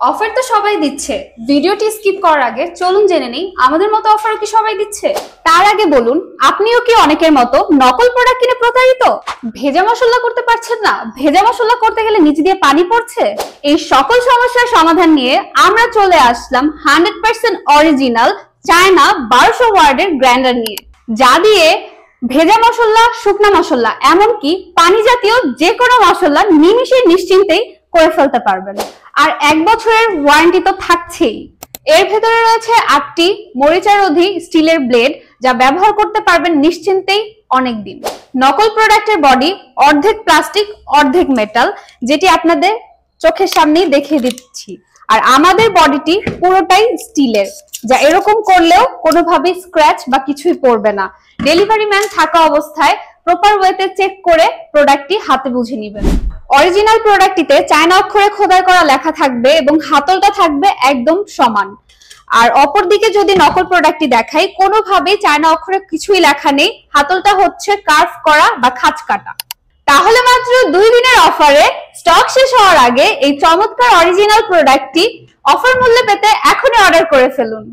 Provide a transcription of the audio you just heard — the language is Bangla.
অফার তো সবাই দিচ্ছে। ভিডিওটি স্কিপ করার আগে চলুন জেনে নিই আমাদের মতো অফারও কি সবাই দিচ্ছে। তার আগে বলুন, আপনিও কি অনেকের মতো নকল প্রোডাক্ট কিনে প্রতারিত? ভেজা মশলা করতে পারছেন না, ভেজা মশলা করতে গেলে নিচে দিয়ে পানি পড়ছে। এই সকল সমস্যার সমাধান নিয়ে আমরা চলে আসলাম 100% অরিজিনাল চায়না 1200 ওয়ার্ডের গ্রাইন্ডার নিয়ে, যা দিয়ে ভেজা মশলা, শুকনা মশলা, এমনকি পানি জাতীয় যে কোনো মশলা নিমিষে নিশ্চিন্তেই করে ফেলতে পারবেন। আর 1 বছরের ওয়ারেন্টি তো থাকছেই। এর ভেতরে রয়েছে 8টি মরিচারোধী স্টিলের ব্লেড, যা ব্যবহার করতে পারবেন নিশ্চিন্তেই অনেক দিন। নকল প্রোডাক্টের বডি অর্ধেক প্লাস্টিক অর্ধেক মেটাল, যেটি আপনাদের চোখের সামনেই দেখিয়ে দিচ্ছি। আর আমাদের বডিটি পুরোটাই স্টিলের, যা এরকম করলেও কোনোভাবেই স্ক্র্যাচ বা কিছুই পড়বে না। ডেলিভারি ম্যান থাকা অবস্থায় প্রপার ওয়েতে চেক করে প্রোডাক্টটি হাতে বুঝে নেবেন। অরিজিনাল প্রোডাক্টটিতে চায়না অক্ষরে খোদাই করা লেখা থাকবে এবং হাতলটা থাকবে একদম সমান। আর অপরদিকে যদি নকল প্রোডাক্টটি দেখাই, কোনোভাবেই চায়না অক্ষরে কিছুই লেখা নেই, হাতলটা হচ্ছে কার্ভ করা বা খাঁজ কাটা। তাহলে মাত্র 2 দিনের অফারে স্টক শেষ হওয়ার আগে এই চমৎকার অরিজিনাল প্রোডাক্টটি অফার মূল্যে পেতে এখনই অর্ডার করে ফেলুন।